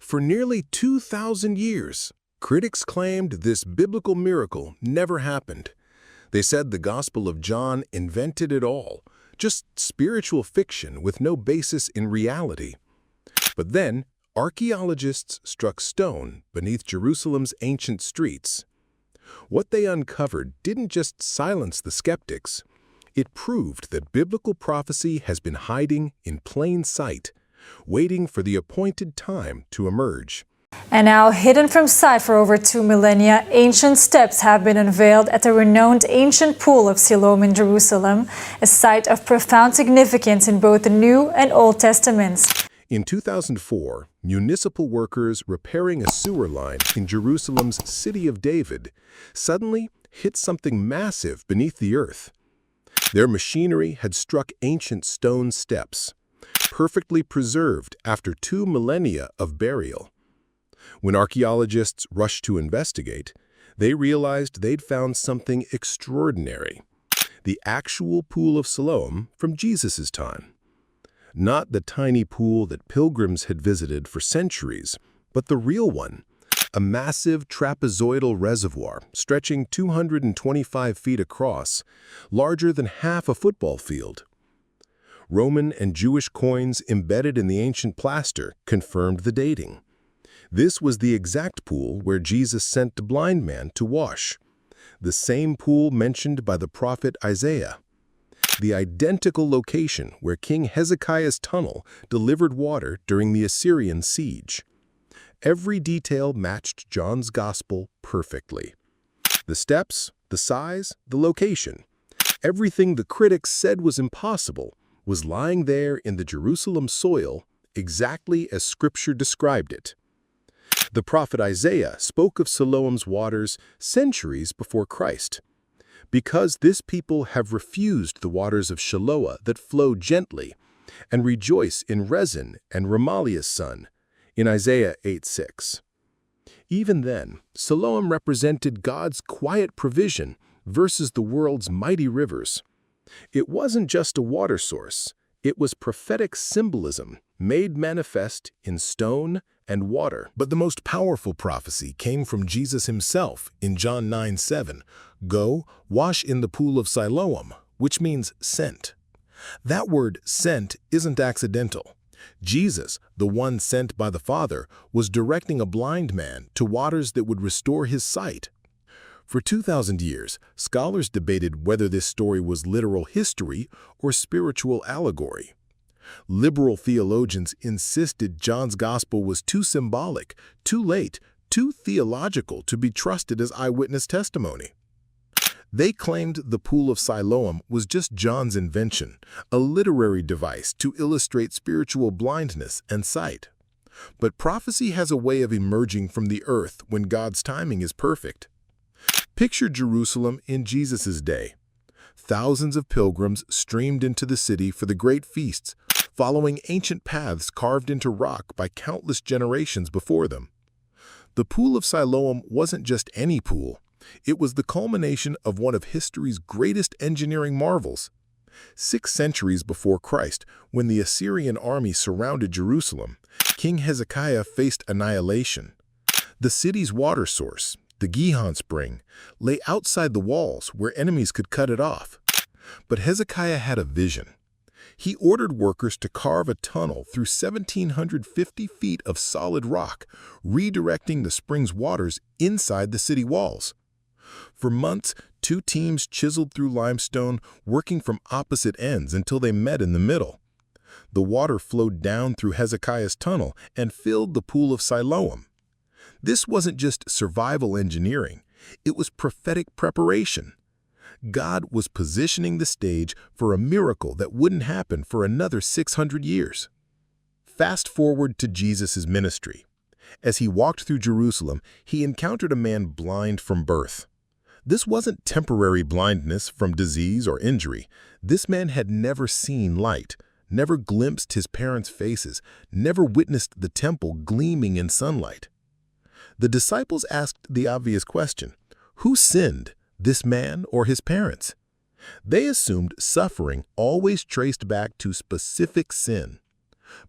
For nearly 2,000 years, critics claimed this biblical miracle never happened. They said the Gospel of John invented it all, just spiritual fiction with no basis in reality. But then, archaeologists struck stone beneath Jerusalem's ancient streets. What they uncovered didn't just silence the skeptics. It proved that biblical prophecy has been hiding in plain sight, waiting for the appointed time to emerge. And now, hidden from sight for over 2 millennia, ancient steps have been unveiled at the renowned ancient Pool of Siloam in Jerusalem, a site of profound significance in both the New and Old Testaments. In 2004, municipal workers repairing a sewer line in Jerusalem's City of David suddenly hit something massive beneath the earth. Their machinery had struck ancient stone steps, perfectly preserved after 2 millennia of burial. When archaeologists rushed to investigate, they realized they'd found something extraordinary: the actual Pool of Siloam from Jesus' time. Not the tiny pool that pilgrims had visited for centuries, but the real one, a massive trapezoidal reservoir stretching 225 feet across, larger than half a football field. Roman and Jewish coins embedded in the ancient plaster confirmed the dating. This was the exact pool where Jesus sent the blind man to wash, the same pool mentioned by the prophet Isaiah. The identical location where King Hezekiah's tunnel delivered water during the Assyrian siege. Every detail matched John's Gospel perfectly. The steps, the size, the location. Everything the critics said was impossible was lying there in the Jerusalem soil exactly as Scripture described it. The prophet Isaiah spoke of Siloam's waters centuries before Christ. Because this people have refused the waters of Shiloah that flow gently, and rejoice in Rezin and Remaliah's son, in Isaiah 8:6. Even then, Siloam represented God's quiet provision versus the world's mighty rivers. It wasn't just a water source, it was prophetic symbolism made manifest in stone and water. But the most powerful prophecy came from Jesus himself in John 9:7. Go, wash in the Pool of Siloam, which means sent. That word sent isn't accidental. Jesus, the one sent by the Father, was directing a blind man to waters that would restore his sight. For 2,000 years, scholars debated whether this story was literal history or spiritual allegory. Liberal theologians insisted John's Gospel was too symbolic, too late, too theological to be trusted as eyewitness testimony. They claimed the Pool of Siloam was just John's invention, a literary device to illustrate spiritual blindness and sight. But prophecy has a way of emerging from the earth when God's timing is perfect. Picture Jerusalem in Jesus' day. Thousands of pilgrims streamed into the city for the great feasts, following ancient paths carved into rock by countless generations before them. The Pool of Siloam wasn't just any pool. It was the culmination of one of history's greatest engineering marvels. 6 centuries before Christ, when the Assyrian army surrounded Jerusalem, King Hezekiah faced annihilation. The city's water source, the Gihon Spring, lay outside the walls where enemies could cut it off. But Hezekiah had a vision. He ordered workers to carve a tunnel through 1,750 feet of solid rock, redirecting the spring's waters inside the city walls. For months, 2 teams chiseled through limestone, working from opposite ends until they met in the middle. The water flowed down through Hezekiah's tunnel and filled the Pool of Siloam. This wasn't just survival engineering, it was prophetic preparation. God was positioning the stage for a miracle that wouldn't happen for another 600 years. Fast forward to Jesus' ministry. As he walked through Jerusalem, he encountered a man blind from birth. This wasn't temporary blindness from disease or injury. This man had never seen light, never glimpsed his parents' faces, never witnessed the temple gleaming in sunlight. The disciples asked the obvious question: who sinned, this man or his parents? They assumed suffering always traced back to specific sin.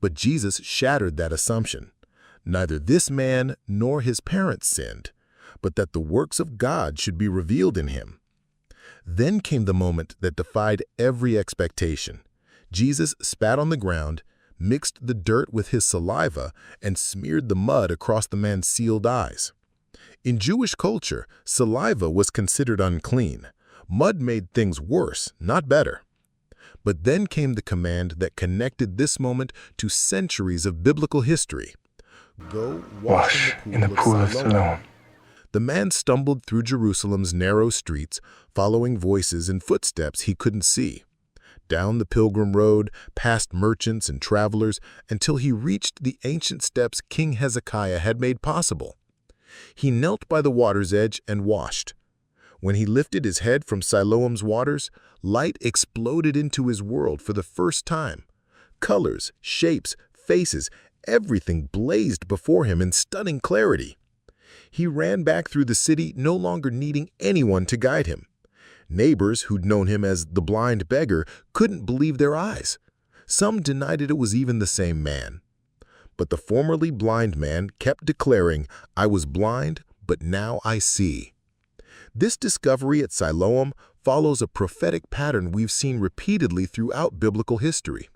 But Jesus shattered that assumption. Neither this man nor his parents sinned, but that the works of God should be revealed in him. Then came the moment that defied every expectation. Jesus spat on the ground, mixed the dirt with his saliva, and smeared the mud across the man's sealed eyes. In Jewish culture, saliva was considered unclean. Mud made things worse, not better. But then came the command that connected this moment to centuries of biblical history. Go wash in the Pool of Siloam. The man stumbled through Jerusalem's narrow streets, following voices and footsteps he couldn't see. Down the pilgrim road, past merchants and travelers, until he reached the ancient steps King Hezekiah had made possible. He knelt by the water's edge and washed. When he lifted his head from Siloam's waters, light exploded into his world for the first time. Colors, shapes, faces, everything blazed before him in stunning clarity. He ran back through the city, no longer needing anyone to guide him. Neighbors who'd known him as the blind beggar couldn't believe their eyes. Some denied it was even the same man. But the formerly blind man kept declaring, "I was blind, but now I see." This discovery at Siloam follows a prophetic pattern we've seen repeatedly throughout biblical history.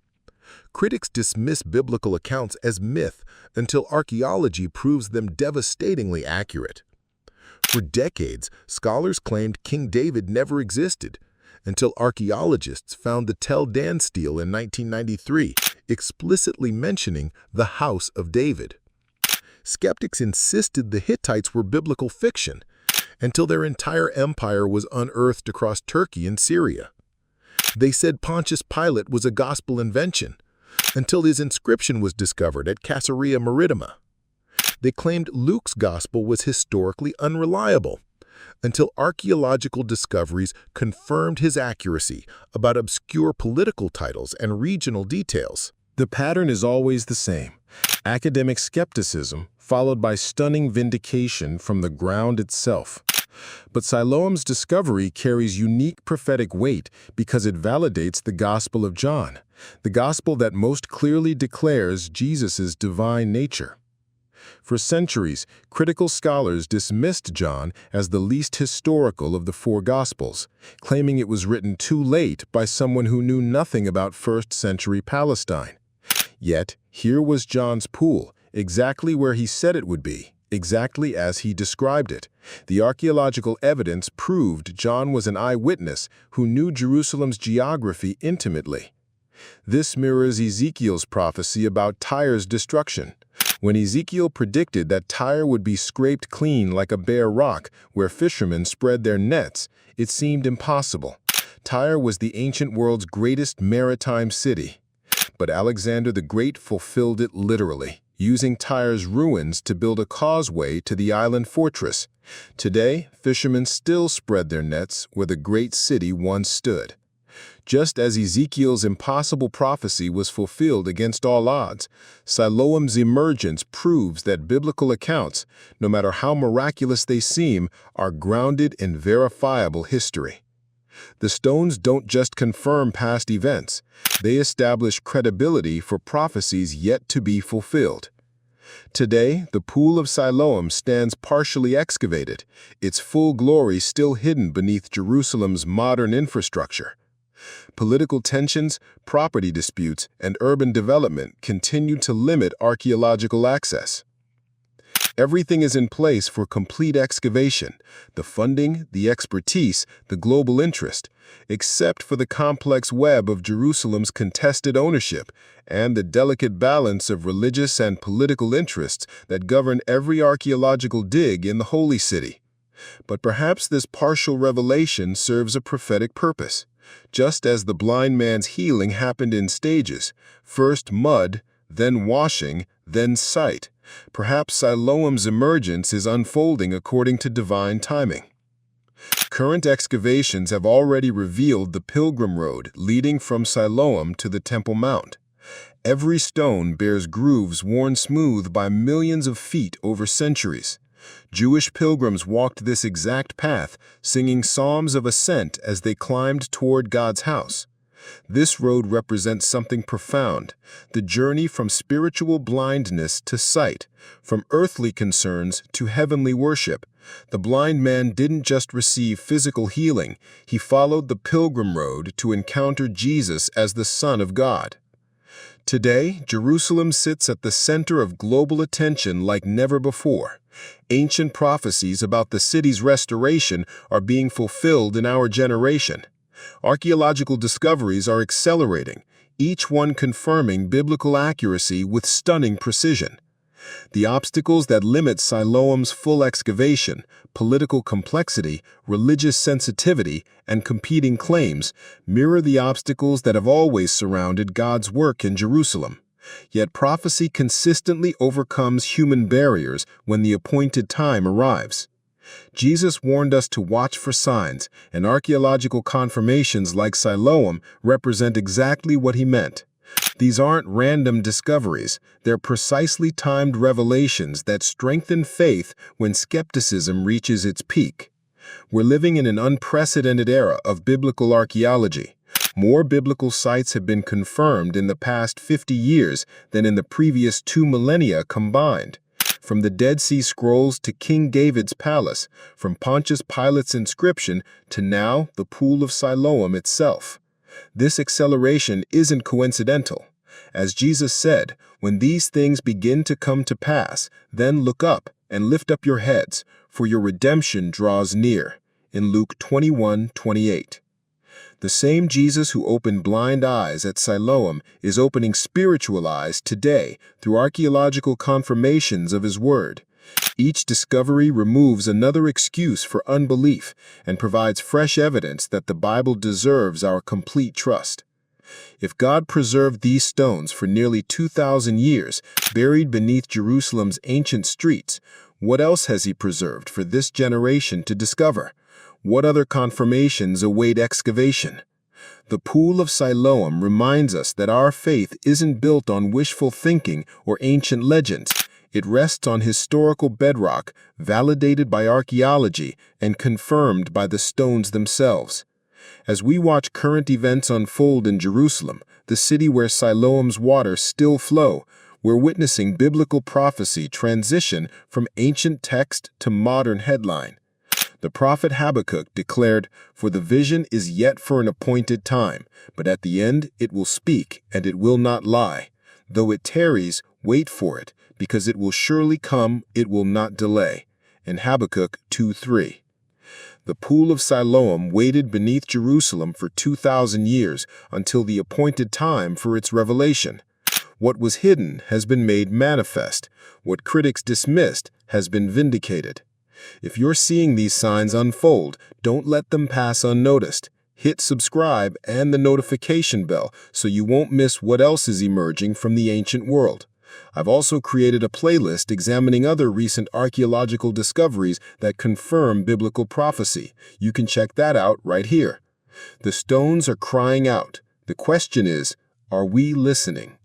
Critics dismiss biblical accounts as myth until archaeology proves them devastatingly accurate. For decades, scholars claimed King David never existed, until archaeologists found the Tel Dan stele in 1993, explicitly mentioning the House of David. Skeptics insisted the Hittites were biblical fiction, until their entire empire was unearthed across Turkey and Syria. They said Pontius Pilate was a gospel invention, until his inscription was discovered at Caesarea Maritima. They claimed Luke's gospel was historically unreliable, until archaeological discoveries confirmed his accuracy about obscure political titles and regional details. The pattern is always the same: academic skepticism followed by stunning vindication from the ground itself. But Siloam's discovery carries unique prophetic weight because it validates the Gospel of John, the gospel that most clearly declares Jesus' divine nature. For centuries, critical scholars dismissed John as the least historical of the four Gospels, claiming it was written too late by someone who knew nothing about first-century Palestine. Yet, here was John's pool, exactly where he said it would be, exactly as he described it. The archaeological evidence proved John was an eyewitness who knew Jerusalem's geography intimately. This mirrors Ezekiel's prophecy about Tyre's destruction. When Ezekiel predicted that Tyre would be scraped clean like a bare rock where fishermen spread their nets, it seemed impossible. Tyre was the ancient world's greatest maritime city. But Alexander the Great fulfilled it literally, using Tyre's ruins to build a causeway to the island fortress. Today, fishermen still spread their nets where the great city once stood. Just as Ezekiel's impossible prophecy was fulfilled against all odds, Siloam's emergence proves that biblical accounts, no matter how miraculous they seem, are grounded in verifiable history. The stones don't just confirm past events, they establish credibility for prophecies yet to be fulfilled. Today, the Pool of Siloam stands partially excavated, its full glory still hidden beneath Jerusalem's modern infrastructure. Political tensions, property disputes, and urban development continue to limit archaeological access. Everything is in place for complete excavation: the funding, the expertise, the global interest, except for the complex web of Jerusalem's contested ownership and the delicate balance of religious and political interests that govern every archaeological dig in the Holy City. But perhaps this partial revelation serves a prophetic purpose. Just as the blind man's healing happened in stages, first mud, then washing, then sight, perhaps Siloam's emergence is unfolding according to divine timing. Current excavations have already revealed the pilgrim road leading from Siloam to the Temple Mount. Every stone bears grooves worn smooth by millions of feet over centuries. Jewish pilgrims walked this exact path, singing psalms of ascent as they climbed toward God's house. This road represents something profound, the journey from spiritual blindness to sight, from earthly concerns to heavenly worship. The blind man didn't just receive physical healing, he followed the pilgrim road to encounter Jesus as the Son of God. Today, Jerusalem sits at the center of global attention like never before. Ancient prophecies about the city's restoration are being fulfilled in our generation. Archaeological discoveries are accelerating, each one confirming biblical accuracy with stunning precision. The obstacles that limit Siloam's full excavation, political complexity, religious sensitivity, and competing claims, mirror the obstacles that have always surrounded God's work in Jerusalem. Yet prophecy consistently overcomes human barriers when the appointed time arrives. Jesus warned us to watch for signs, and archaeological confirmations like Siloam represent exactly what he meant. These aren't random discoveries, they're precisely timed revelations that strengthen faith when skepticism reaches its peak. We're living in an unprecedented era of biblical archaeology. More biblical sites have been confirmed in the past 50 years than in the previous 2 millennia combined. From the Dead Sea Scrolls to King David's palace, from Pontius Pilate's inscription to now the Pool of Siloam itself. This acceleration isn't coincidental. As Jesus said, when these things begin to come to pass, then look up and lift up your heads, for your redemption draws near. In Luke 21:28. The same Jesus who opened blind eyes at Siloam is opening spiritual eyes today through archaeological confirmations of his word. Each discovery removes another excuse for unbelief and provides fresh evidence that the Bible deserves our complete trust. If God preserved these stones for nearly 2,000 years, buried beneath Jerusalem's ancient streets, what else has he preserved for this generation to discover? What other confirmations await excavation? The Pool of Siloam reminds us that our faith isn't built on wishful thinking or ancient legends. It rests on historical bedrock, validated by archaeology and confirmed by the stones themselves. As we watch current events unfold in Jerusalem, the city where Siloam's waters still flow, we're witnessing biblical prophecy transition from ancient text to modern headline. The prophet Habakkuk declared, "For the vision is yet for an appointed time, but at the end it will speak, and it will not lie. Though it tarries, wait for it, because it will surely come, it will not delay." In Habakkuk 2:3. The Pool of Siloam waited beneath Jerusalem for 2,000 years until the appointed time for its revelation. What was hidden has been made manifest. What critics dismissed has been vindicated. If you're seeing these signs unfold, don't let them pass unnoticed. Hit subscribe and the notification bell so you won't miss what else is emerging from the ancient world. I've also created a playlist examining other recent archaeological discoveries that confirm biblical prophecy. You can check that out right here. The stones are crying out. The question is, are we listening?